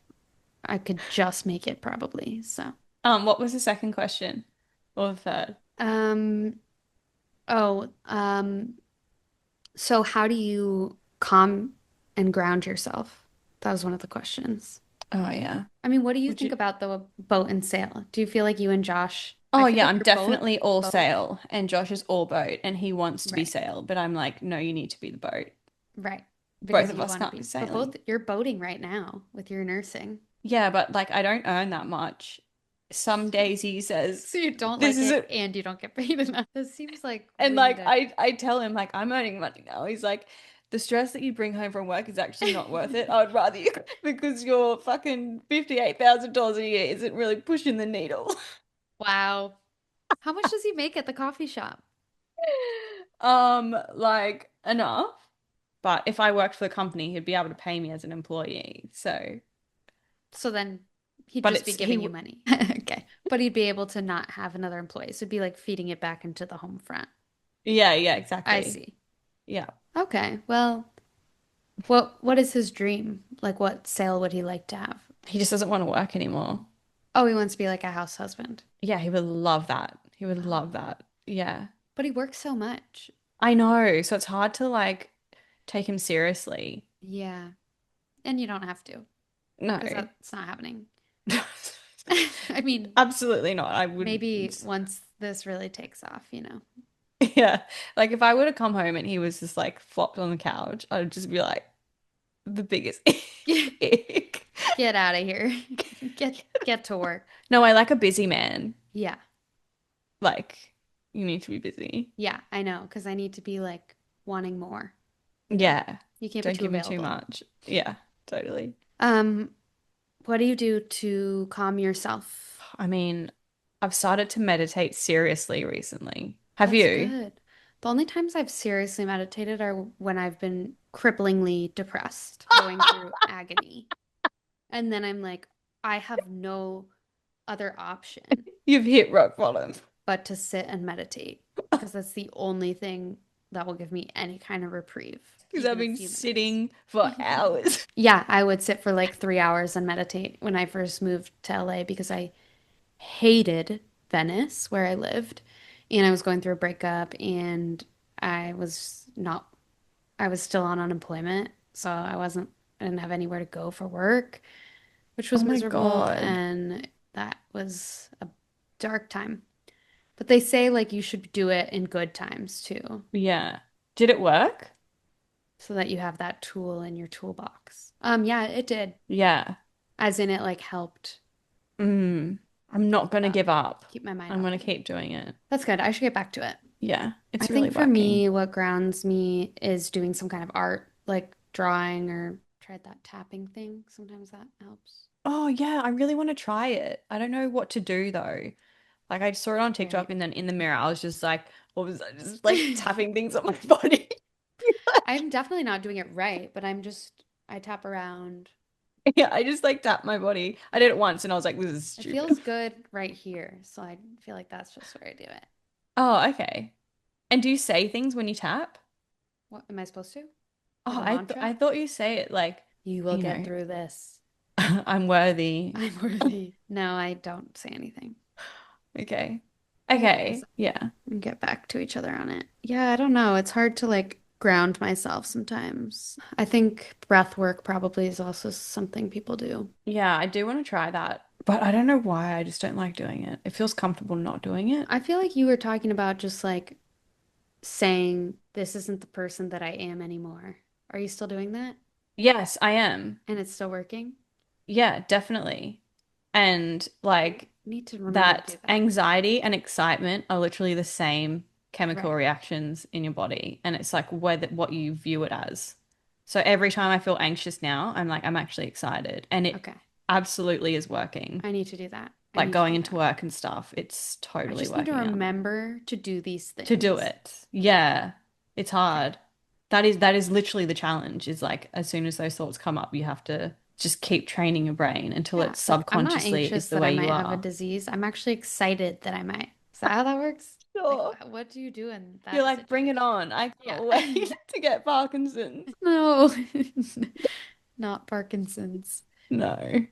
I could just make it probably. So, What was the second question? Or the third? um, oh, so how do you calm and ground yourself? That was one of the questions. Oh yeah. I mean, what do you Would think you? about the boat and sail? Do you feel like you and Josh, I Oh feel yeah, like I'm you're both definitely all both sail, and Josh is all boat, and he wants to be right, sail, but I'm like, no, you need to be the boat. right. Both Because of you us want to can't be be, but sailing. both you're boating right now with your nursing. Yeah, but like I don't earn that much. Some days he says, So you don't "This like is it it," and you don't get paid enough. This seems like and we need like to. I tell him like I'm earning money now. He's like, the stress that you bring home from work is actually not worth it. I would rather you because your fucking $58,000 a year isn't really pushing the needle. Wow. How much does he make at the coffee shop? Like enough. But if I worked for the company, he'd be able to pay me as an employee. So, So then he'd but just be it's he, giving you money. Okay. But he'd be able to not have another employee. So it'd be like feeding it back into the home front. yeah, yeah, I exactly. see. Yeah. Okay. Well, what is his dream? Like what sale would he like to have? He just doesn't want to work anymore. Oh, he wants to be like a house husband. Yeah, he would love that. He would love Oh, that. Yeah. but he works so much. I know. So it's hard to like take him seriously. Yeah. And you don't have to No. because that's not happening. I mean, Absolutely not. I maybe wouldn't. once this really takes off. Yeah. Like if I were to come home and he was just like flopped on the couch, I would just be like the biggest ick. Get out of here. Get to work. No, I like a busy man. Yeah. Like you need to be busy. Yeah, I know, because I need to be like wanting more. Yeah. You can't be Don't too give me too available. much. Yeah, totally. Um, what do you do to calm yourself? I mean, I've started to meditate seriously recently. Have That's you? good. The only times I've seriously meditated are when I've been cripplingly depressed, going through agony. And then I'm like, I have no other option You've hit rock bottom. but to sit and meditate because that's the only thing that will give me any kind of reprieve, Because I've even a been few sitting minutes. for hours. Yeah, I would sit for like 3 hours and meditate when I first moved to LA because I hated Venice where I lived. And I was going through a breakup and I was not, I was still on unemployment. So I didn't have anywhere to go for work, which Oh was my miserable. God. And that was a dark time. But they say like you should do it in good times too, Yeah. Did it work? so that you have that tool in your toolbox. Yeah, it did. Yeah. As in it like helped Mm. I'm not gonna uh, give up. keep my mind I'm off gonna things. keep doing it. That's good. I should get back to it. Yeah. I It's really think for working. me, what grounds me is doing some kind of art, like drawing or tried that tapping thing. Sometimes that helps. Oh yeah, I really want to try it. I don't know what to do though. Like I saw it on TikTok Right. and then in the mirror I was just like, what was I just like tapping things on my body? I'm definitely not doing it right, but I tap around. Yeah, I just like tapped my body. I did it once and I was like, this is It stupid. feels good right here, so I feel like that's just where I do it. Oh, okay. And do you say things when you tap? What am I supposed to? Like Oh, a I mantra? thought you say it like, You will you get know, through this. I'm worthy. I'm worthy. No, I don't say anything. Okay. I guess Okay. Yeah. we can get back to each other on it. Yeah, I don't know. It's hard to like ground myself sometimes. I think breath work probably is also something people do. Yeah, I do want to try that. But I don't know why. I just don't like doing it. It feels comfortable not doing it. I feel like you were talking about just like saying, this isn't the person that I am anymore. Are you still doing that? Yes, I am. And it's still working? Yeah, definitely. And I like need to remember to that do that. anxiety and excitement are literally the same chemical Right. reactions in your body. And it's like whether what you view it as. So every time I feel anxious now, I'm like, I'm actually excited. And it Okay. absolutely is working. I need to do that. I Like need to going do into that. work and stuff, it's I totally just need to working out. remember to do these To do things. it. Yeah. It's Okay. hard. That is literally the challenge, is like as soon as those thoughts come up, you have to just keep training your brain until Yeah. it Like, I'm not subconsciously is anxious the that I way you might have a are. disease. I'm actually excited that I might. Is that how that works? Like, Sure. what do you do in You're that like, bring it situation? on. I Yeah. can't wait to get Parkinson's. No, not Parkinson's. No.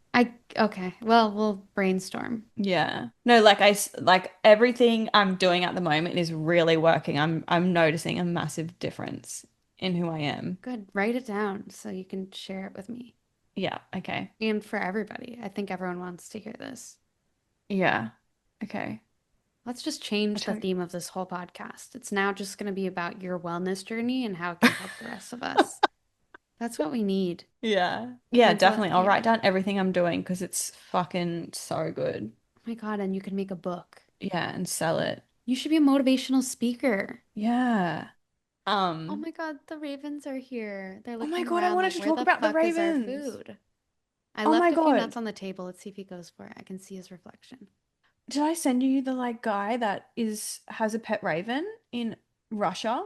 Okay. Well, we'll brainstorm. Yeah. No, like everything I'm doing at the moment is really working. I'm noticing a massive difference in who I am. Good. Write it down so you can share it with me Yeah, okay. and for everybody. I think everyone wants to hear this. Yeah. Okay. Let's just I'll change the tell you. theme of this whole podcast. It's now just going to be about your wellness journey and how it can help the rest of us. That's what we need. Yeah. Yeah, Mental definitely. health. I'll Yeah. write down everything I'm doing because it's fucking so good. Oh my God. And you can make a book. Yeah, and sell it. You should be a motivational speaker. Yeah. Oh my God. The ravens are here. They're Oh my looking God, I around wanted like, to where talk the about the fuck is our Ravens. food? I Oh my left a few God. nuts on the table. Let's see if he goes for it. I can see his reflection. Did I send you the like guy that is has a pet raven in Russia?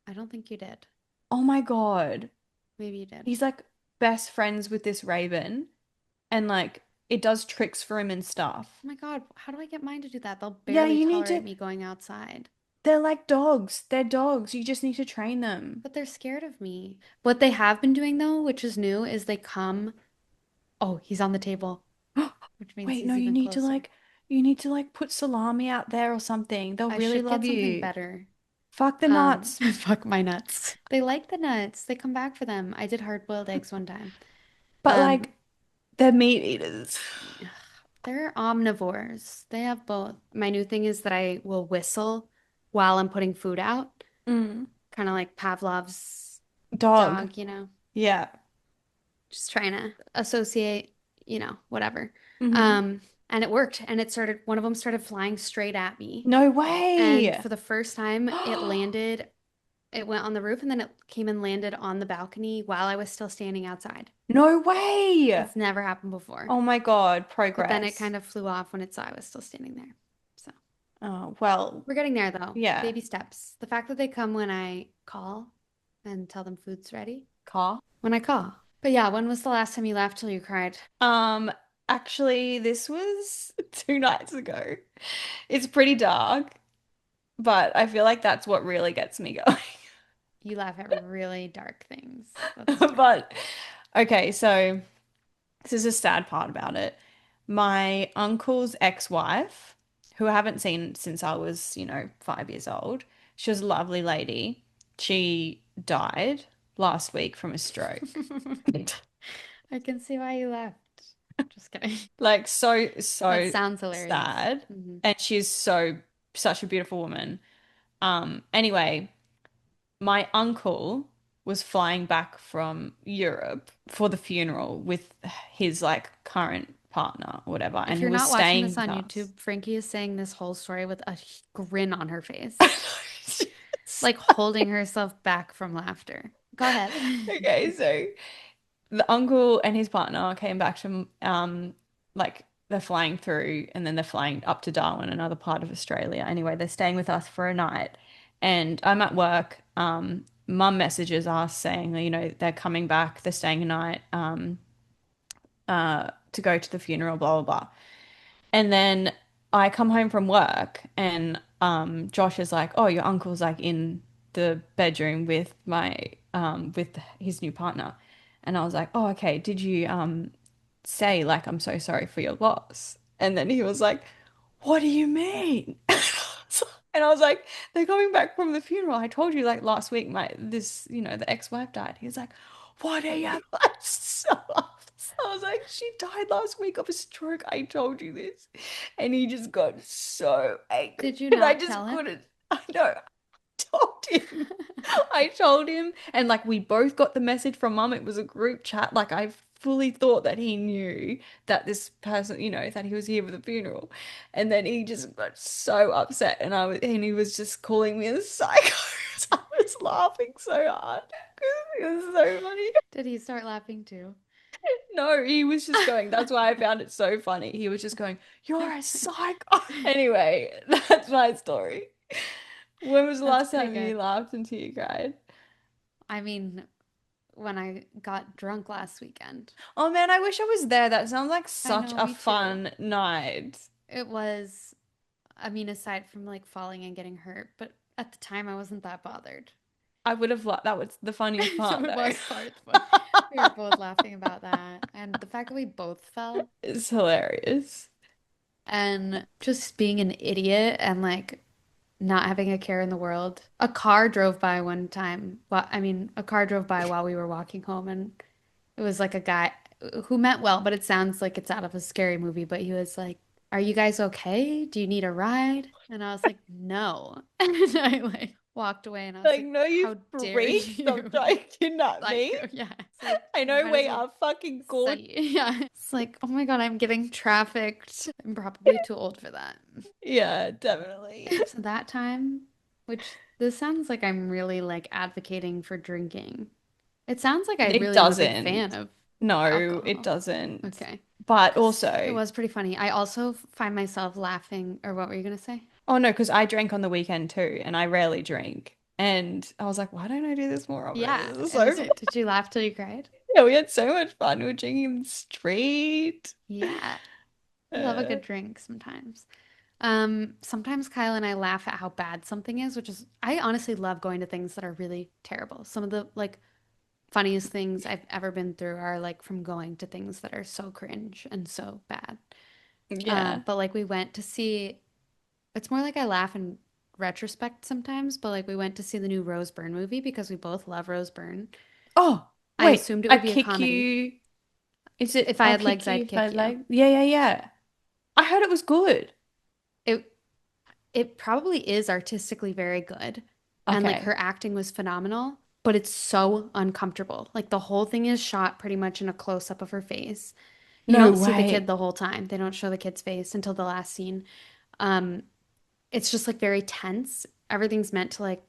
I don't think you did. Oh my God. Maybe you did. He's like best friends with this raven and like it does tricks for him and stuff. Oh my God. How do I get mine to do that? They'll Yeah, barely you need tolerate to. me going outside. They're like dogs. They're dogs. You just need to train them. But they're scared of me. What they have been doing though, which is new, is they come. Oh, he's on the table, which means Wait, no, he's even closer. you need to like put salami out there or something. They'll I really should love get something you. better. Fuck the nuts. Fuck my nuts. They like the nuts. They come back for them. I did hard-boiled eggs one time. But Um, like they're meat eaters. they're omnivores. They have both. My new thing is that I will whistle while I'm putting food out, Mm. kind of like Pavlov's Dog. dog, you know. Yeah. Just trying to associate, whatever. Hmm. Um, and it worked. And one of them started flying straight at me. No And way. for the first time, it went on the roof and then it came and landed on the balcony while I was still standing outside. No way. That's never happened before. Oh my God, But then it progress. kind of flew off when it saw I was still standing there. So Oh, well, we're getting there though. yeah. Baby steps. The fact that they come when I call and tell them food's ready. Car. When I call. But yeah, when was the last time you laughed till you cried? Um, actually, this was 2 nights ago. It's pretty dark, but I feel like that's what really gets me going. You laugh at really dark things. That's true. But okay, so this is a sad part about it. My uncle's ex-wife, who I haven't seen since I was, 5 years old, she was a lovely lady. She died last week from a stroke. I can see why you laughed. Just kidding. Like so That so sounds hilarious. sad. Mhm. And she's such a beautiful woman. Anyway, my uncle was flying back from Europe for the funeral with his like current partner or whatever, If and he you're was not watching staying this with on us. YouTube, Frankie is saying this whole story with a grin on her face. like holding herself back from laughter. Go ahead. Okay, so the uncle and his partner came back from like they're flying through and then they're flying up to Darwin, another part of Australia. Anyway, they're staying with us for a night. And I'm at work. Mum messages us saying, they're coming back, they're staying a night, to go to the funeral, blah, blah, blah. And then I come home from work and Josh is like, "Oh, your uncle's like in the bedroom with my with his new partner." And I was like, "Oh, okay. Did you say like I'm so sorry for your loss?" And then he was like, "What do you mean?" And I was like, "They're coming back from the funeral. I told you like last week the ex-wife died." He was like, "What are you like so I was like, "She died last week of a stroke. I told you this." And he just got so angry. Did you And I not just tell him? couldn't. I know. Told him. I told him. And like we both got the message from mum. It was a group chat. Like I fully thought that he knew that this person, that he was here for the funeral. And then he just got so upset and he was just calling me a psycho. I was laughing so hard. It was so funny. Did he start laughing too? No, he was just going, that's why I found it so funny. He was just going, "You're a psycho." Anyway, that's my story. When was the That's last pretty time you good. laughed until you cried? I mean, when I got drunk last weekend. Oh man, I wish I was there. That sounds like I such know, a me too. fun night. It was, I mean, aside from like falling and getting hurt, but at the time I wasn't that bothered. I would have loved that was the funniest So part it though. was part fun. We were both laughing about that. And the fact that we both fell It's hilarious. and just being an idiot and like not having a care in the world. A car drove by one time. Well, I mean, a car drove by while we were walking home, and it was like a guy who meant well, but it sounds like it's out of a scary movie. But he was like, "Are you guys okay? Do you need a ride?" And I was like, "No." And I like walked away, and I was Like, like, no, you "How dare freak. you?" Stop trying to kidnap me. Like, yeah, it's like I you know might as we well are fucking good. say, yeah. It's like, oh my God, I'm getting trafficked. I'm probably too old for that. Yeah, definitely. So that time, which this sounds like I'm really like advocating for drinking. It sounds like I It really am a big fan doesn't. of No, it alcohol. doesn't. Okay. But Because it also, was pretty funny. I also find myself laughing, or what were you gonna say? oh no, because I drank on the weekend too, and I rarely drink. And I was like, why don't I do this more often? Yeah. This is And so fun. did you laugh till you cried? Yeah, we had so much fun. We were drinking in the street. Yeah. I love a Uh, good drink sometimes. Sometimes Kyle and I laugh at how bad something is, which is I honestly love going to things that are really terrible. Some of the like funniest things I've ever been through are like from going to things that are so cringe and so bad. yeah. But like we went to see, it's more like I laugh in retrospect sometimes, but like we went to see the new Rose Byrne movie because we both love Rose Byrne. Oh, I wait. assumed it I would be a kick comedy. you. Is it If I I'll had kick legs, you I'd if I kick you. like? Yeah, yeah, yeah. I heard it was good. It it probably is artistically very good. And like Okay. her acting was phenomenal, but it's so uncomfortable. Like the whole thing is shot pretty much in a close up of her face. You No don't see the kid way. the whole time. They don't show the kid's face until the last scene. Um, it's just like very tense. Everything's meant to like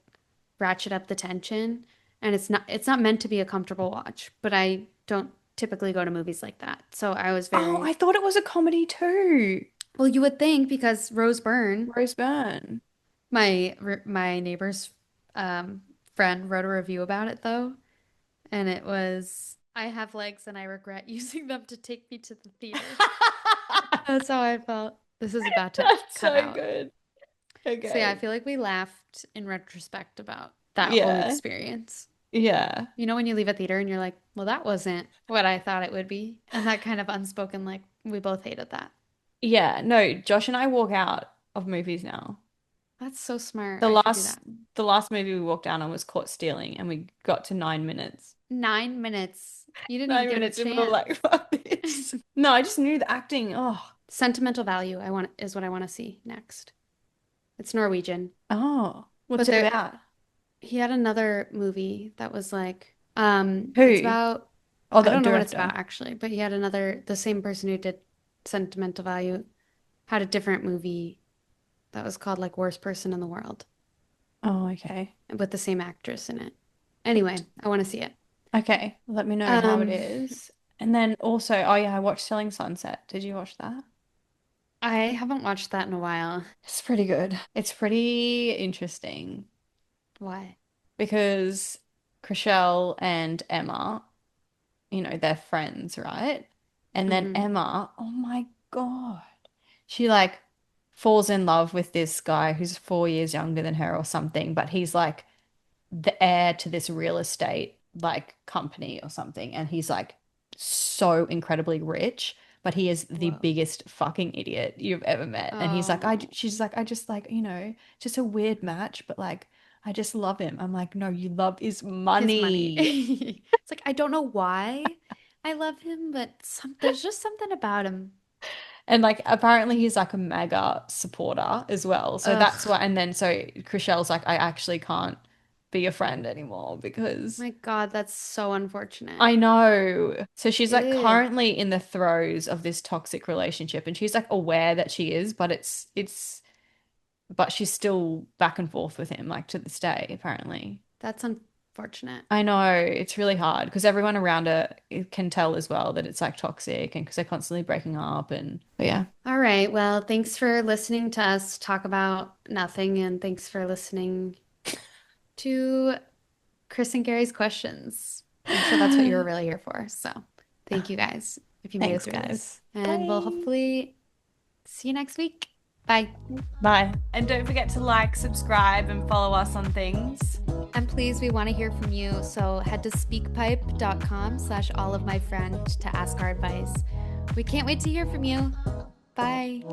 ratchet up the tension, and it's not meant to be a comfortable watch, but I don't typically go to movies like that. So I was Oh, very I thought it was a comedy too. well, you would think because Rose Byrne, Rose Byrne. my neighbor's friend wrote a review about it though, and it was I have legs and I regret using them to take me to the theater. That's how I felt. This is about to That's cut so out. good. So yeah, I Okay. feel like we laughed in retrospect about that whole Yeah. experience. Yeah. You know, when you leave a theater and you're like, well, that wasn't what I thought it would be. And that kind of unspoken, like, we both hated that. Yeah. No, Josh and I walk out of movies now. That's so smart. The I should do last that. the last movie we walked down on was Caught Stealing and we got to 9 minutes. 9 minutes. You didn't even Nine give it a minutes and we were chance. like, fuck this. No, I just knew the acting. Oh. Sentimental Value, I want is what I want to see next. It's Norwegian. Oh. What's But it there about? he had another movie that was like, it's Who? about Oh, I the don't know what it's director. about actually, but he had another the same person who did Sentimental Value had a different movie that was called like Worst Person in the World. Oh, okay. with the same actress in it. Anyway, I want to see it. Okay, let me know how it Um, is. And then also, oh yeah, I watched Selling Sunset. Did you watch that? I haven't watched that in a while. It's pretty good. It's pretty interesting Why? because Chriselle and Emma, they're friends, right? And then Hmm. Emma, oh my God, she like falls in love with this guy who's 4 years younger than her or something, but he's like the heir to this real estate like company or something, and he's like so incredibly rich, but he is the Whoa. biggest fucking idiot you've ever met. And he's like, Oh, she's like, I just like, just a weird match, but like, I just love him. I'm like, no, you love his his money. money. It's like I don't know why I love him, but there's just something about him. And like apparently he's like a mega supporter as well. So that's Ugh, why, and then so Chriselle's like, I actually can't be a friend anymore because my God, that's so unfortunate. I know. So she's like Ew. currently in the throes of this toxic relationship and she's like aware that she is, but but she's still back and forth with him like to this day, apparently. That's unfortunate. I know it's really hard because everyone around her can tell as well that it's like toxic and because they're constantly breaking up but yeah. All right. Well, thanks for listening to us talk about nothing, and thanks for listening to Chris and Gary's questions. I'm sure that's what you were really here for. So thank you guys if you made it Thanks, through this. guys. And we'll Bye. hopefully see you next week. Bye. Bye. And don't forget to like, subscribe, and follow us on things. And please, we want to hear from you. So head to speakpipe.com/allofmyfriend to ask our advice. We can't wait to hear from you. Bye.